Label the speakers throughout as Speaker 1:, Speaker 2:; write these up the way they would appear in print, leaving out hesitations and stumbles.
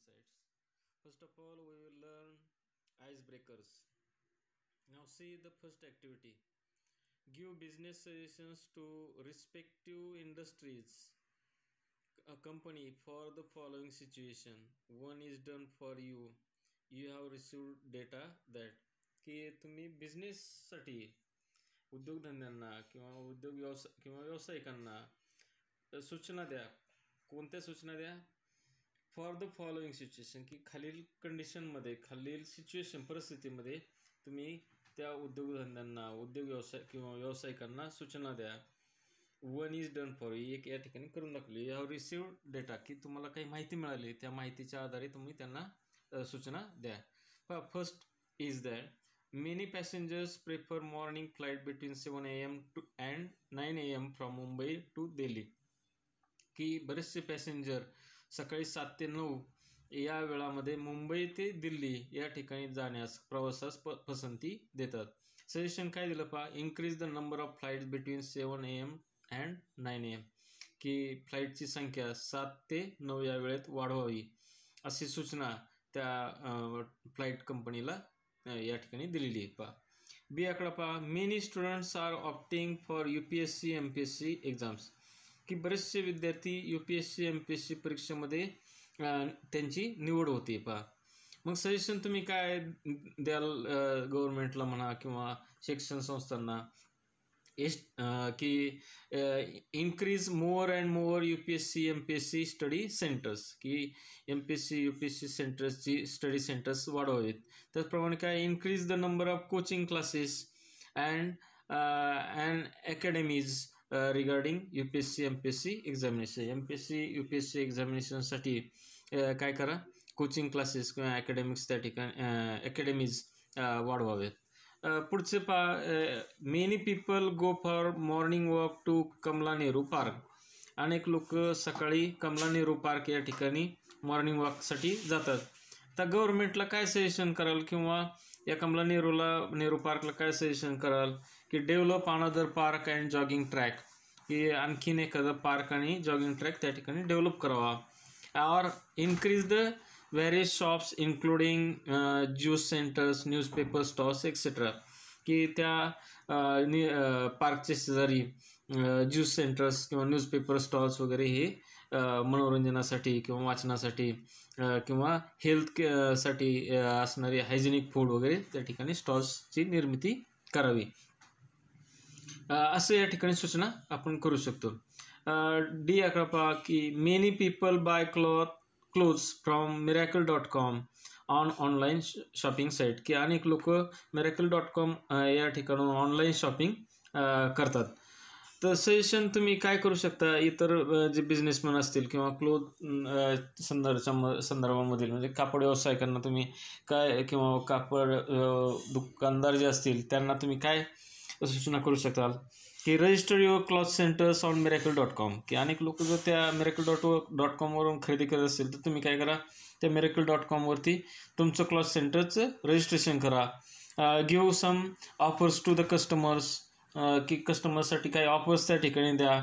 Speaker 1: insights. First of all, we will learn icebreakers. Now, see the first activity. Give business suggestions to respective industries, a company for the following situation. One is done for you. You have received data that की तुम्ही बिझनेससाठी उद्योगधंद्यांना किंवा उद्योग व्यवसाय किंवा व्यावसायिकांना सूचना द्या. कोणत्या सूचना द्या? फॉर द फॉलोइंग सिच्युएशन, की खालील कंडिशनमध्ये, खालील सिच्युएशन परिस्थितीमध्ये तुम्ही त्या उद्योगधंद्यांना, उद्योग व्यवसाय किंवा व्यावसायिकांना सूचना द्या. One is done for you, एक या ठिकाणी करून दाखवली. यू हॅव रिसिव्ड डेटा, की तुम्हाला काही माहिती मिळाली, त्या माहितीच्या आधारे तुम्ही त्यांना सूचना द्या. First is that many passengers prefer morning flight between 7 AM and 9 AM from Mumbai to Delhi, की बरेचसे पॅसेंजर सकाळी 7 ते 9 या वेळामध्ये मुंबई ते दिल्ली या ठिकाणी जाण्यास, प्रवासास पसंती देतात. सजेशन काय दिलं पहा? Increase the number of flights between 7 AM and 9 AM, की फ्लाईटची संख्या 7 ते 9 या वेळेत वाढवावी, अशी सूचना त्या फ्लाईट कंपनीला या ठिकाणी दिलेली आहे. पहा बी आकडा पहा. Many students are opting for UPSC MPSC exams, की बरेचसे विद्यार्थी UPSC MPSC परीक्षेमध्ये त्यांची निवड होते. पहा मग सजेशन तुम्ही काय द्याल गव्हर्नमेंटला म्हणा किंवा शिक्षण संस्थांना? की increase more and more UPSC MPSC study centres, की MPSC UPSC सेंटर्सची स्टडी सेंटर्स वाढवावेत. त्याचप्रमाणे काय? Increase the number of coaching classes and academies regarding UPSC MPSC examination. MPSC UPSC एक्झामिनेशनसाठी काय करा? कोचिंग क्लासेस किंवा अकॅडमिक्स त्या ठिकाणी अकॅडमीज वाढवावेत. पुढचे many people go for morning walk to Kamala Nehru park, अनेक लोक सकाळी कमला नेहरू पार्क या ठिकाणी मॉर्निंग वॉकसाठी जातात. तर गव्हर्नमेंटला काय सजेशन कराल किंवा या कमला नेहरू पार्कला काय सजेशन कराल? की develop another park and jogging track, की आणखीन एखादा पार्क आणि जॉगिंग ट्रॅक त्या ठिकाणी डेव्हलप करावा. और increase the various shops including juice centres, newspaper stalls etcetera, की त्या पार्कच्या शेजारी ज्यूस सेंटर्स किंवा न्यूजपेपर स्टॉल्स वगैरे हे मनोरंजनासाठी किंवा वाचनासाठी किंवा हेल्थ साठी असणारे हायजेनिक फूड वगैरे त्या ठिकाणी स्टॉल्सची निर्मिती करावी, असं या ठिकाणी सूचना आपण करू शकतो. डी आकडा पहा. की many people bye clothes from miracle.com on online shopping site, की अनेक लोक miracle.com या ठिकाणून ऑनलाईन शॉपिंग करतात. तर सजेशन तुम्ही काय करू शकता? इतर जे बिझनेसमॅन असतील किंवा क्लोथ संदर्भामधील म्हणजे कापड व्यावसायिकांना तुम्ही काय, किंवा कापड दुकानदार जे असतील त्यांना तुम्ही काय सूचना करू शकाल? की register your cloth centres on miracle.com, की अनेक लोक जर त्या miracle.com वरून खरेदी करत असतील तर तुम्ही काय करा? त्या miracle.com वरती तुमचं क्लॉथ सेंटरचं रजिस्ट्रेशन करा. Give some offers to the customers, की कस्टमरसाठी काही ऑफर्स त्या ठिकाणी द्या.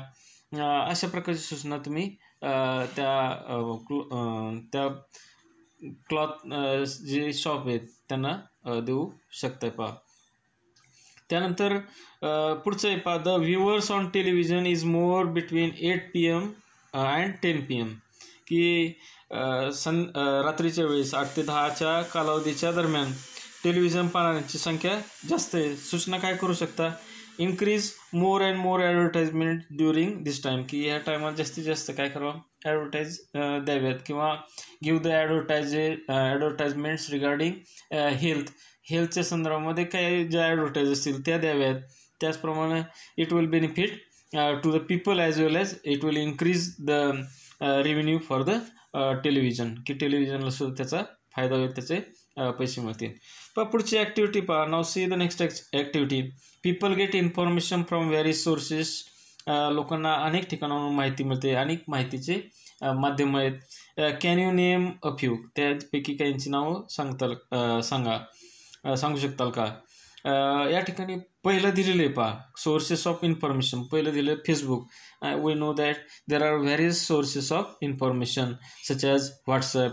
Speaker 1: अशा प्रकारची सूचना तुम्ही त्या क्लॉथ जे शॉप आहेत त्यांना देऊ शकताय. पहा त्यानंतर पुढचं आहे पहा. The viewers on television is more between 8 PM and 10 PM, की रात्रीच्या वेळेस 8 ते 10च्या कालावधीच्या दरम्यान टेलिव्हिजन पाहणाऱ्यांची संख्या जास्त आहे. सूचना काय करू शकता? Increase more and more advertisement during this time, की ह्या टायमात जास्तीत जास्त काय करावं? ॲडव्हर्टाईज द्याव्यात किंवा गिव्ह द ॲडव्हर्टाइजमेंट्स रिगार्डिंग हेल्थच्या संदर्भामध्ये काही ज्या ॲडव्हर्टाईज असतील त्या द्याव्यात. त्याचप्रमाणे it will benefit to the people as well as it will increase the revenue for the television, की टेलिव्हिजनला सुद्धा त्याचा फायदा होईल, त्याचे पैसे मिळतील. पुढची ॲक्टिव्हिटी पहा. Now see the next activity. People get information from various sources, लोकांना अनेक ठिकाणाहून माहिती मिळते, अनेक माहितीचे माध्यम आहेत. Can you name a few, त्यापैकी काहींची नावं सांगू शकताल का? या ठिकाणी पहिलं दिलेलं आहे पहा, सोर्सेस ऑफ इन्फॉर्मेशन. पहिलं दिलं Facebook. We know that there are various sources of information such as WhatsApp,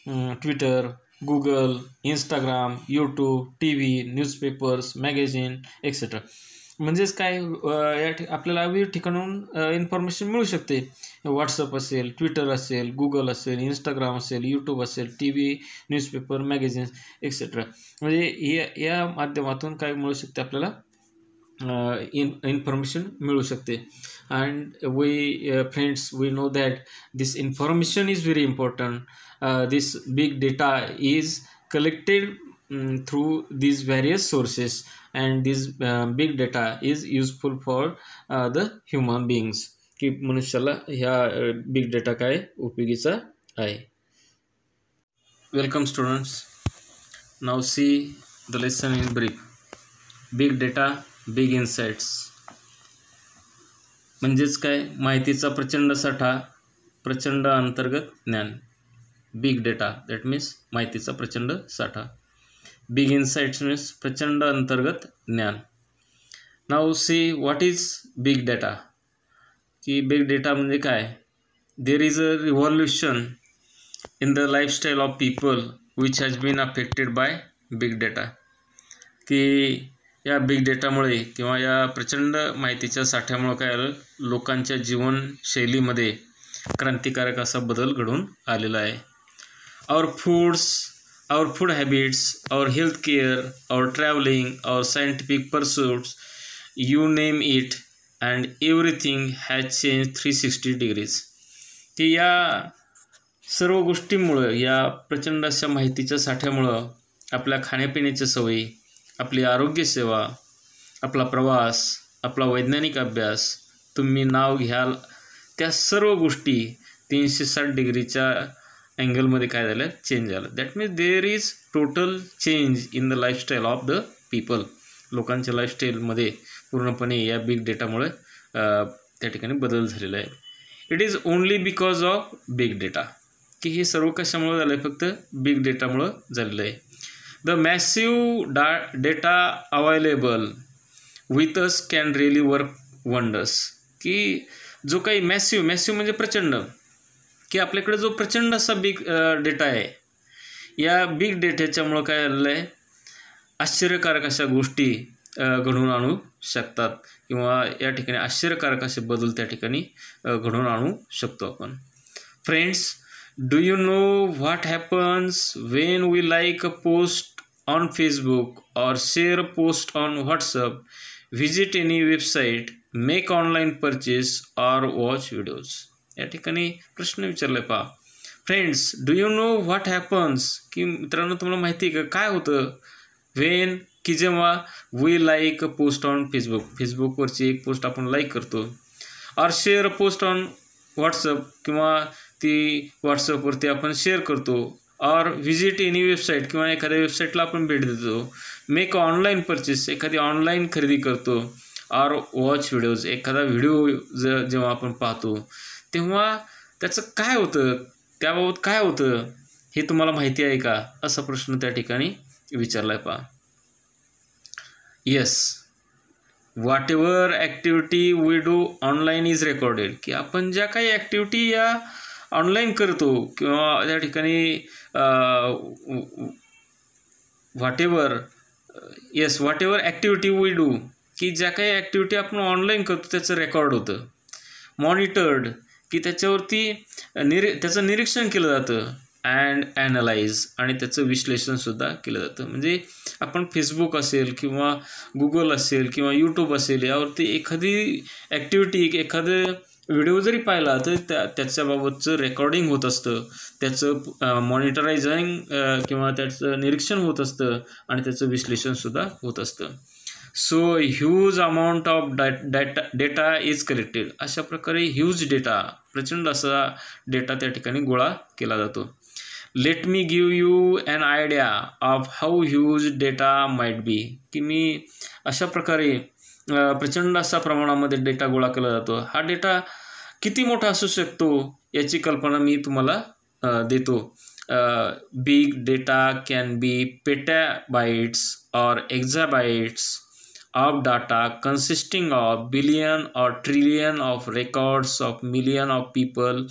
Speaker 1: Twitter, Google, Instagram, YouTube, TV, newspapers, magazine etcetera. म्हणजेच काय आपल्याला विविध ठिकाणून इन्फॉर्मेशन मिळू शकते. व्हॉट्सअप असेल, ट्विटर असेल, गुगल असेल, इंस्टाग्राम असेल, यूट्यूब असेल, TV, न्यूजपेपर, मॅगझिन्स एक्सेट्रा. म्हणजे या माध्यमातून काय मिळू शकते आपल्याला information मिळू शकते. And we friends, we know that this information is very important. This big data is collected through these various sources, and this big data is useful for the human beings. की मनुष्याला ह्या big data काय उपयोगीचा आहे. Welcome students. Now see the lesson in brief. Big data, big insights. म्हणजेच काय, माहितीचा प्रचंड साठा, प्रचंड अंतर्गत ज्ञान. बिग डेटा दॅट मीन्स माहितीचा प्रचंड साठा. बिग इन्साइट्स मीन्स प्रचंड अंतर्गत ज्ञान. Now see what is big data. की बिग डेटा म्हणजे काय. There is a revolution in the lifestyle of people which has been affected by big data. की या बिग डेटामुळे किंवा या प्रचंड माहितीच्या साठ्यामुळे काय आलं, लोकांच्या जीवनशैलीमध्ये क्रांतिकारक असा बदल घडून आलेला आहे. Our food habits, our health care, our travelling, our scientific pursuits, you name it, and everything has change 360 degrees. की या सर्व गोष्टींमुळं, या प्रचंड अशा माहितीच्या साठ्यामुळं आपल्या खाण्यापिण्याच्या सवयी, आपली आरोग्यसेवा, आपला प्रवास, आपला वैज्ञानिक अभ्यास, तुम्ही नाव घ्याल त्या सर्व गोष्टी 360 डिग्रीच्या अँगलमध्ये काय झालं, चेंज झालं. That means there is total change in the lifestyle of the people. लोकांच्या लाईफस्टाईलमध्ये पूर्णपणे या बिग डेटामुळे त्या ठिकाणी बदल झालेला आहे. It is only because of big data. की हे सर्व कशामुळे झालं आहे, फक्त बिग डेटामुळं झालेलं आहे. The massive data available with us can really work wonders. की जो काही मॅसिव्ह म्हणजे प्रचंड, की आपल्याकडे जो प्रचंड असा बिग डेटा आहे, या बिग डेटाच्यामुळं काय झालेलं आहे, आश्चर्यकारक अशा गोष्टी घडवून आणू शकतात किंवा या ठिकाणी आश्चर्यकारक असे बदल त्या ठिकाणी घडवून आणू शकतो आपण. Friends, do you know what happens when we like a post on Facebook और share a post on WhatsApp, visit any website, make online purchase और वॉच व्हिडिओज. या ठिकाणी प्रश्न विचारला आहे पहा. Friends, do you know what happens. की मित्रांनो, तुम्हाला माहिती आहे का काय होतं वेन, की जेव्हा we like a post on फेसबुकवरची एक पोस्ट आपण लाईक करतो, और share a post on WhatsApp, किंवा ती व्हॉट्सअपवरती आपण शेअर करतो, और व्हिजिट एनी वेबसाईट, किंवा एखाद्या वेबसाईटला आपण भेट देतो, मेक ऑनलाईन परचेस, एखादी ऑनलाईन खरेदी करतो, और वॉच व्हिडिओज, एखादा व्हिडिओ जेव्हा आपण पाहतो तेव्हा त्याचं काय होतं, त्याबाबत काय होतं हे तुम्हाला माहिती आहे का, असा प्रश्न त्या ठिकाणी विचारला आहे पहा. Yes, whatever activity we do online is recorded. की आपण ज्या काही ॲक्टिव्हिटी या ऑनलाईन करतो किंवा त्या ठिकाणी whatever activity we do, की ज्या काही ॲक्टिव्हिटी आपण ऑनलाईन करतो त्याचं रेकॉर्ड होतं. मॉनिटर्ड, की त्याच्यावरती त्याचं निरीक्षण केलं जातं. अँड ॲनलाइज, आणि त्याचं विश्लेषणसुद्धा केलं जातं. म्हणजे आपण फेसबुक असेल किंवा गुगल असेल किंवा यूट्यूब असेल, यावरती एखादी ॲक्टिव्हिटी, एखादं व्हिडिओ जरी पाहिला तर त्याच्याबाबतचं रेकॉर्डिंग होत असतं, त्याचं मॉनिटरायझिंग किंवा त्याचं निरीक्षण होत असतं, आणि त्याचं विश्लेषणसुद्धा होत असतं. So huge amount of data is collected. अशा प्रकारे ह्यूज डेटा, प्रचंड असा डेटा त्या ठिकाणी गोळा केला जातो. Let me give you an idea of how huge data might be. की मी अशा प्रकारे प्रचंड असा प्रमाणामध्ये डेटा गोळा केला जातो. हा डेटा किती मोठा असू शकतो याची कल्पना मी तुम्हाला देतो. Big data can be petabytes और एक्झाबाइट्स of data consisting of billion or trillion of records of million of people,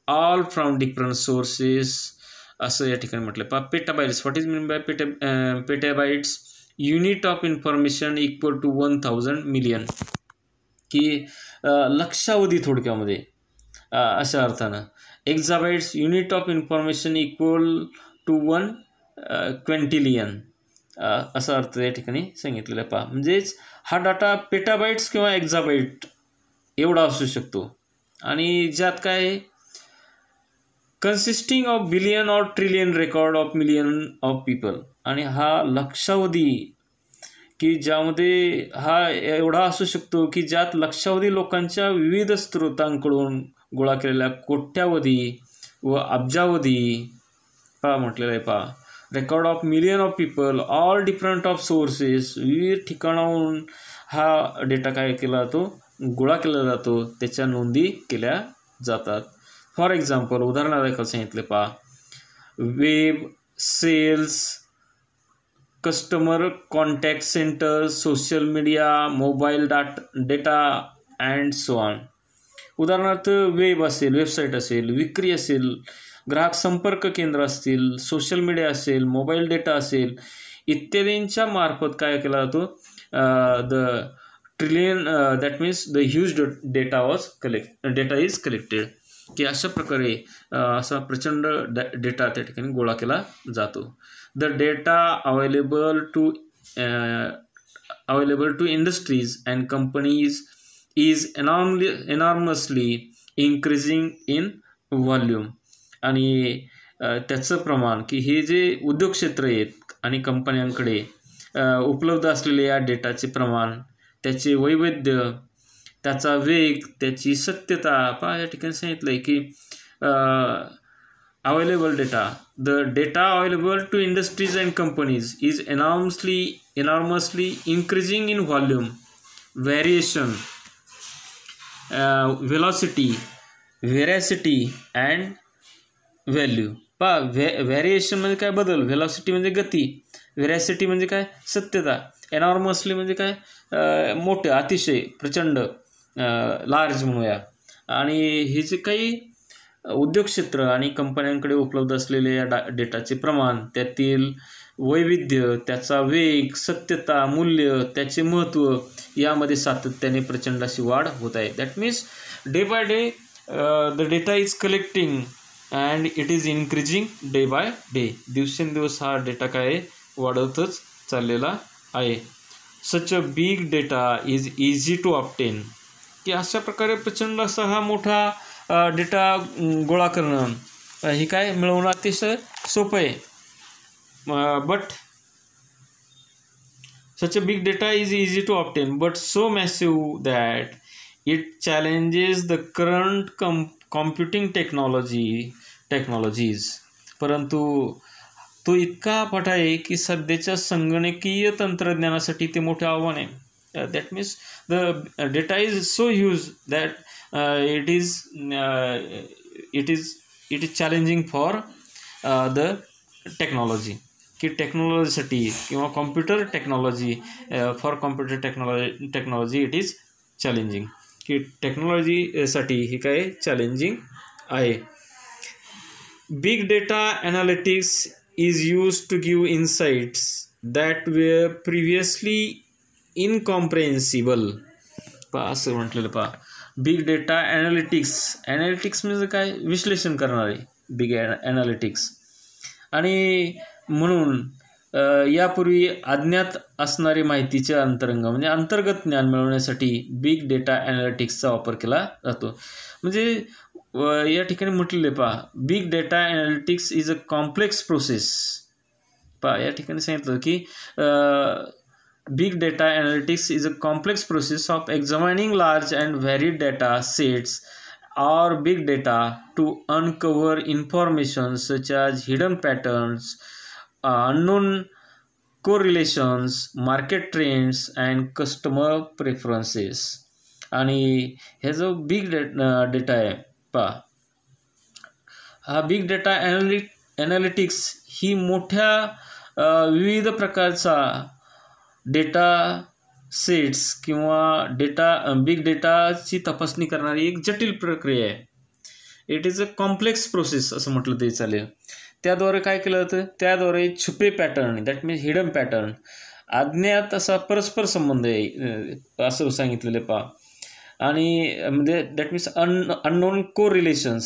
Speaker 1: all from different sources, असं या ठिकाणी म्हटलं. पहा petabytes, what is mean by petabytes, unit of information equal to 1000 million, की लक्षावधी थोडक्यामध्ये अशा अर्थानं. Exabytes, unit of information equal to 1 quintillion, असा अर्थ या ठिकाणी सांगितलेला आहे. पहा म्हणजेच हा डाटा पेटाबाइट्स किंवा एक्झाबाइट एवढा असू शकतो, आणि ज्यात काय कन्सिस्टिंग ऑफ बिलियन और trillion record of million of people, आणि हा लक्षावधी की ज्यामध्ये हा एवढा असू शकतो की ज्यात लक्षावधी लोकांच्या विविध स्रोतांकडून गोळा केलेल्या कोट्यावधी व अब्जावधी पहा म्हटलेलं आहे. पहा record of million of people, all different of sources, विविध ठिकाणाहून हा डेटा काय केला जातो, गोळा केला जातो, त्याच्या नोंदी केल्या जातात. फॉर एक्झाम्पल उदाहरणादाखल सांगितले. पहा web, sales, customer contact centre, social media, mobile data and so on. उदाहरणार्थ वेब असेल, वेबसाईट असेल, विक्री असेल, ग्राहक संपर्क केंद्र असतील, सोशल मीडिया असेल, मोबाईल डेटा असेल, इत्यादींच्या मार्फत काय केला जातो, the trillion, that means the huge data is collected, की अशा प्रकारे असा प्रचंड डेटा त्या ठिकाणी गोळा केला जातो. The data available to industries and companies is enormously increasing in volume, आणि त्याचं प्रमाण की हे जे उद्योग क्षेत्र आहेत आणि कंपन्यांकडे उपलब्ध असलेले या डेटाचे प्रमाण, त्याचे वैविध्य, त्याचा वेग, त्याची सत्यता. पहा या ठिकाणी सांगितलं आहे की available data, the data available to industries and companies is enormously increasing in volume, variation, velocity, veracity and value. पहा व्हेरिएशन म्हणजे काय, बदल. व्हेलॉसिटी म्हणजे गती, व्हेरॅसिटी म्हणजे काय, सत्यता. एनॉर्मसली म्हणजे काय, मोठं, अतिशय, प्रचंड, लार्ज म्हणूया. आणि हे जे काही उद्योग क्षेत्र आणि कंपन्यांकडे उपलब्ध असलेले या डेटाचे प्रमाण, त्यातील वैविध्य, त्याचा वेग, सत्यता, मूल्य, त्याचे महत्त्व, यामध्ये सातत्याने प्रचंड अशी वाढ होत आहे. That means day by day the data is collecting and it is increasing day by day. दिवसेंदिवस हा डेटा काय वाढतच चाललेला आहे. Such a big data is easy to obtain, की अशा प्रकारे प्रचंड असा हा मोठा डेटा गोळा करणं, हे काय मिळवणं अतिशय सोपं आहे. But such a big data is easy to obtain but so massive that it challenges the current computing technologies. परंतु तो इतका पट आहे की सध्याच्या संगणकीय तंत्रज्ञानासाठी ते मोठे आव्हान आहे. That means the data is so huge that it is challenging for the technology, की टेक्नॉलॉजीसाठी किंवा computer technology, for computer technology it is challenging, की टेक्नॉलॉजीसाठी ही काय चॅलेंजिंग आहे. Big data analytics is use to give insights that were previously incomprehensible. पहा असं म्हटलेलं. पहा बिग डेटा ॲनालिटिक्स म्हणजे काय, विश्लेषण करणारे बिग ॲनालिटिक्स. आणि म्हणून यापूर्वी अज्ञात असणारी माहितीचे अंतरंग म्हणजे अंतर्गत ज्ञान मिळवण्यासाठी बिग डेटा ॲनालिटिक्सचा वापर केला जातो. म्हणजे या ठिकाणी म्हटलेले पहा, big data analytics is a complex process. पहा या ठिकाणी सांगितलं की big data analytics is a complex process of examining large and varied data sets or big data to uncover information such as hidden patterns, unknown correlations, market trends and customer preferences. आणि हे जो big data आहे पहा, हा big data analytics ही मोठ्या विविध प्रकारचा data sets किंवा बिग डेटाची तपासणी करणारी एक जटिल प्रक्रिया आहे. It is a complex process असं म्हटलं तरी चालेल. त्याद्वारे काय केलं जातं, त्याद्वारे छुपे pattern, that means hidden pattern, अज्ञात असा परस्पर संबंध आहे असं सांगितलेलं आहे पहा. आणि म्हणजे दॅट मीन्स अननोन को रिलेशन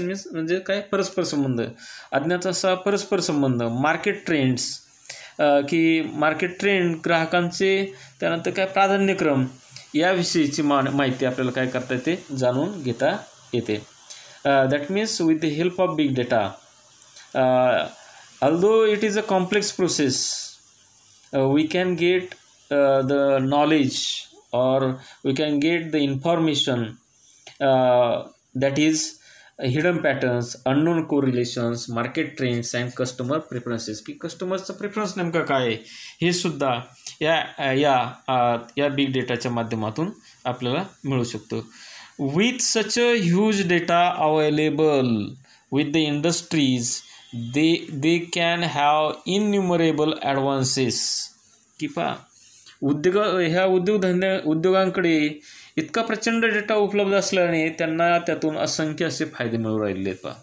Speaker 1: मीन्स म्हणजे काय, परस्पर संबंध, अज्ञात असा परस्पर संबंध, मार्केट ट्रेंड्स, की मार्केट ट्रेंड, ग्राहकांचे, त्यानंतर काय प्राधान्यक्रम, याविषयीची माहिती आपल्याला काय करता येते, जाणून घेता येते. That means with the help of big data, although it is a complex process, we can get the knowledge, or we can get the information that is hidden patterns, unknown correlations, market trends and customer preferences, की कस्टमरचा preference नेमका काय आहे हे सुद्धा या big डेटाच्या माध्यमातून आपल्याला मिळू शकतो. With such a huge data available with the industries, they can have innumerable advances, की पहा ह्या उद्योगांकडे इतका प्रचंड डेटा उपलब्ध असल्याने त्यांना त्यातून असंख्य असे फायदे मिळू राहिले आहेत पहा.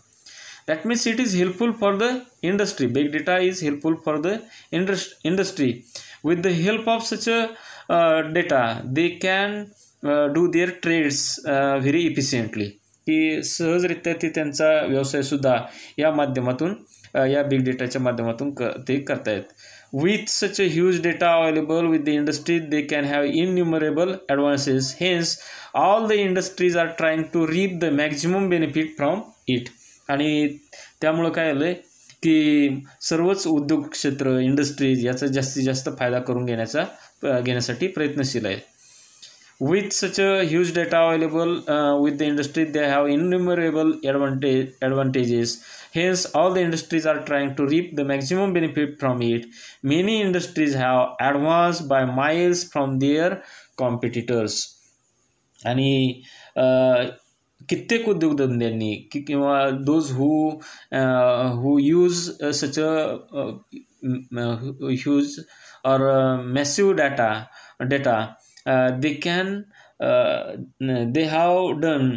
Speaker 1: That means it is helpful for the industry, big data is helpful for the industry. With the help of such a data they can do their trades very efficiently, की सहजरित्या ते त्यांचा व्यवसायसुद्धा या माध्यमातून, या बिग डेटाच्या माध्यमातून ते करतायत. With such a huge data available with the industry, they can have innumerable advances. Hence, all the industries are trying to reap the maximum benefit from it. आणि त्यामुळं काय आलं की सर्वच उद्योग क्षेत्र, इंडस्ट्रीज याचा जास्तीत जास्त फायदा करून घेण्यासाठी प्रयत्नशील आहे. With such a huge data available with the industry, they have innumerable advantages. Hence, all the industries are trying to reap the maximum benefit from it. Many industries have advanced by miles from their competitors. आणि कित्येक उद्योगधंद्यांनी किंवा those who use such a huge or massive data, they have done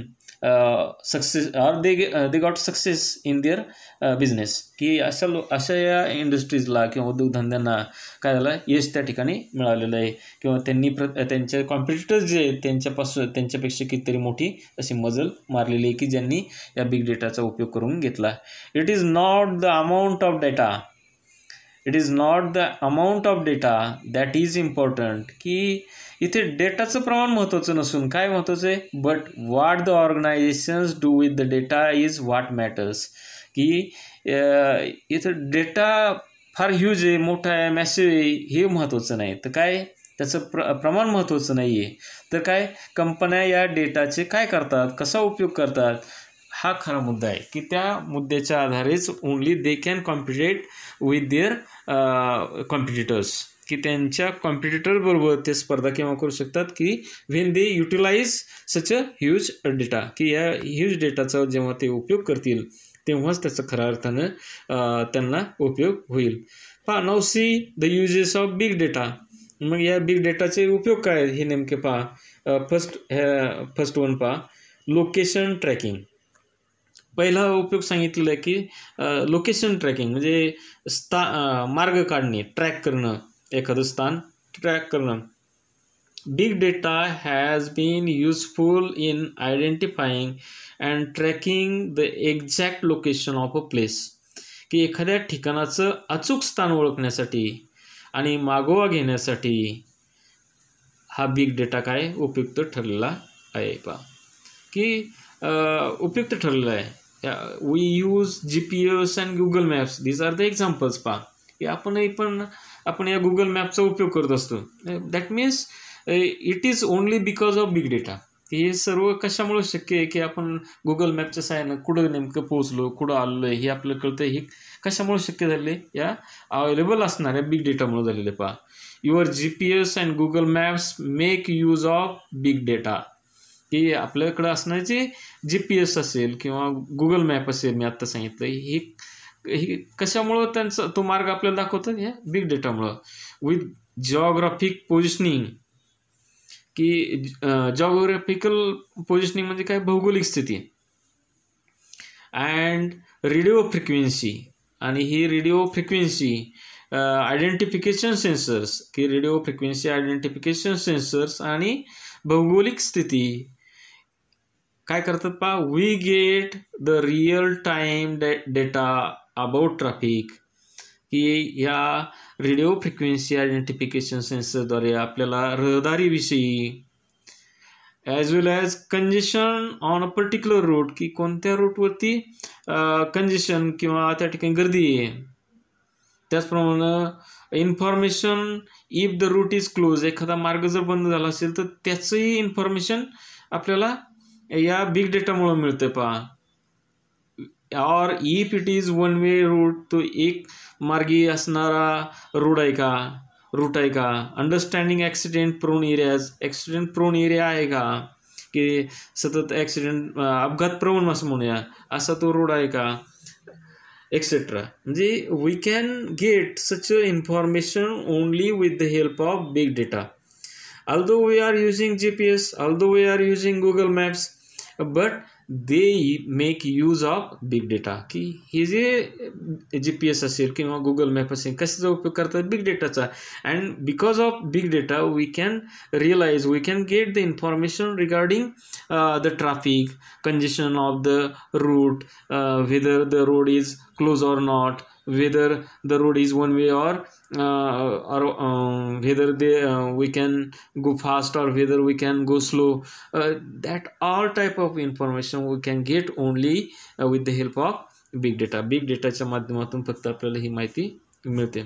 Speaker 1: success, or they got success in their business, की अशा या इंडस्ट्रीजला किंवा उद्योगधंद्यांना काय झालं, यश त्या ठिकाणी मिळालेलं आहे, किंवा त्यांनी त्यांच्या कॉम्पिटिटर्स जे आहेत त्यांच्यापेक्षा कितीतरी मोठी अशी मजल मारलेली आहे, की ज्यांनी या बिग डेटाचा उपयोग करून घेतला. It is not the amount of data that is important, की इथे डेटाचं प्रमाण महत्त्वाचं नसून काय महत्त्वाचं आहे, but what the organisations do with the data is what matters, की इथं डेटा फार ह्यूज आहे, मोठा आहे, मॅसिव्ह आहे, हे महत्त्वाचं नाही, तर काय त्याचं प्रमाण महत्त्वाचं नाही आहे, तर काय कंपन्या या डेटाचे काय करतात, कसा उपयोग करतात, हा खरा मुद्दा आहे, की त्या मुद्द्याच्या आधारेच only they can compete with their competitors, की त्यांच्या कॉम्पिटिटरबरोबर ते स्पर्धा केव्हा करू शकतात, की when they utilize such a huge data, की या ह्यूज डेटाचा जेव्हा ते उपयोग करतील तेव्हाच त्याचा खऱ्या अर्थानं त्यांना उपयोग होईल. पहा, now see the uses of big data. मग या बिग डेटाचे उपयोग काय हे नेमके पहा. फर्स्ट वन पहा, लोकेशन ट्रॅकिंग. पहिला उपयोग सांगितलेला आहे की लोकेशन ट्रॅकिंग म्हणजे मार्ग काढणे, ट्रॅक करणं, एखादं स्थान ट्रॅक करणं. Big data has been useful in identifying and tracking the exact location of a place, की एखाद्या ठिकाणाचं अचूक स्थान ओळखण्यासाठी आणि मागोवा घेण्यासाठी हा बिग डेटा काय उपयुक्त ठरलेला आहे. पहा की उपयुक्त ठरलेला आहे. We use GPS and Google maps, these are the examples. पहा की आपण या गुगल मॅपचा उपयोग करत असतो. That means it is only because of big data. हे सर्व कशामुळे शक्य आहे, की आपण गुगल मॅपच्या सहाय्यानं कुठं नेमकं पोहोचलो, कुठं आलेलो आहे हे आपल्याला कळतं. हे कशामुळे शक्य झाले, या अवेलेबल असणाऱ्या बिग डेटामुळे झालेले. पहा, your GPS and Google maps make use of big data, की आपल्याकडं असण्याचे GPS असेल किंवा गुगल मॅप असेल, मी आत्ता सांगितलं, हे कशामुळं त्यांचा तो मार्ग आपल्याला दाखवतात, या बिग डेटामुळं. विथ जिओग्राफिक पोझिशनिंग, की जिओग्राफिकल पोझिशनिंग म्हणजे काय, भौगोलिक स्थिती, अँड रेडिओ फ्रिक्वेन्सी, आणि ही रेडिओ फ्रिक्वेन्सी आयडेंटिफिकेशन सेन्सर्स, की रेडिओ फ्रिक्वेन्सी आयडेंटिफिकेशन सेन्सर्स आणि भौगोलिक स्थिती काय करतात पहा, we get the real time data about traffic, की ह्या रेडिओ फ्रिक्वेन्सी आयडेंटिफिकेशन सेन्सरद्वारे आपल्याला रहदारीविषयी as well as congestion on a particular route, की कोणत्या रूटवरती कंजेशन किंवा त्या ठिकाणी गर्दी आहे, त्याचप्रमाणे information if the route is close, एखादा मार्ग जर बंद झाला असेल तर त्याचंही इन्फॉर्मेशन आपल्याला या बिग डेटामुळे मिळते पहा. और if it is one way route, तो एक मार्गी असणारा रूट आहे का. Understanding accident prone areas, accident prone area आहे का, की सतत ॲक्सिडेंट अपघात प्रवण असं म्हणूया असा तो रोड आहे का, एक्सेट्रा. म्हणजे we can get such information only with the help of big data. although we are using GPS, although we are using Google Maps, but they make use of big data, की हे जे GPS असेल किंवा Google map असेल कशाचा उपयोग करतात, big डेटाचा. And because of big data we can realise, we can get the information regarding the traffic, congestion of the route, whether the road is closed or not, whether the road is one way or whether we can go fast or whether we can go slow. That all type of information we can get only with the help of big data. Big dataच्या माध्यमातून फक्त आपल्याला ही माहिती मिळते.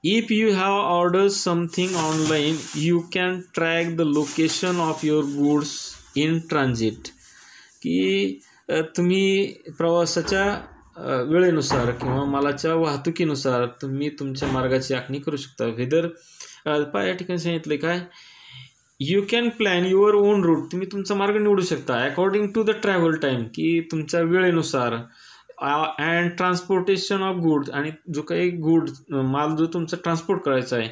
Speaker 1: If you have ordered something online, you can track the location of your goods in transit, की तुम्ही प्रवासाच्या वेळेनुसार किंवा मालाच्या वाहतुकीनुसार तुम्ही तुमच्या मार्गाची आखणी करू शकता. वेदर या ठिकाणी सांगितलं काय, you can plan your own route, तुम्ही तुमचा मार्ग निवडू शकता according to the travel time, की तुमच्या वेळेनुसार. अँड ट्रान्सपोर्टेशन ऑफ गुड्स, आणि जो काही गुड्स माल जो तुमचा ट्रान्सपोर्ट करायचा आहे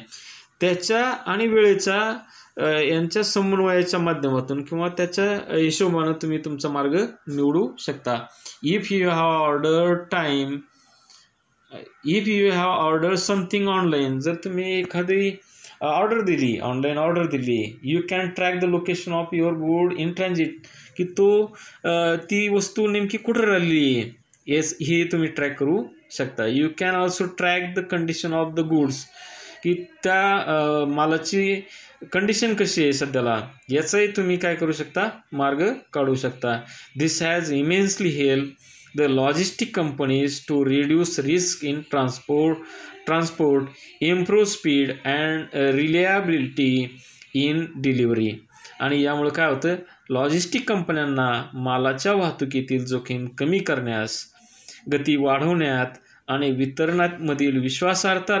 Speaker 1: त्याच्या आणि वेळेचा यांच्या समन्वयाच्या माध्यमातून किंवा त्याच्या हिशोबानं तुम्ही तुमचा मार्ग निवडू शकता. If you have order something online, जर तुम्ही एखादी ऑनलाईन ऑर्डर दिली, you can track the location of your good in transit, की ती वस्तू नेमकी कुठे राहिली आहे हे तुम्ही ट्रॅक करू शकता. You can also track the condition of the goods, की त्या मालाची कंडिशन कशी आहे सध्याला याचाही तुम्ही काय करू शकता, मार्ग काढू शकता. This has immensely help the logistic companies to reduce risk in transport, improve speed and reliability in delivery. आणि यामुळे काय होतं, लॉजिस्टिक कंपन्यांना मालाच्या वाहतुकीतील जोखीम कमी करण्यास, गती वाढवण्यात आणि वितरणामधील विश्वासार्हता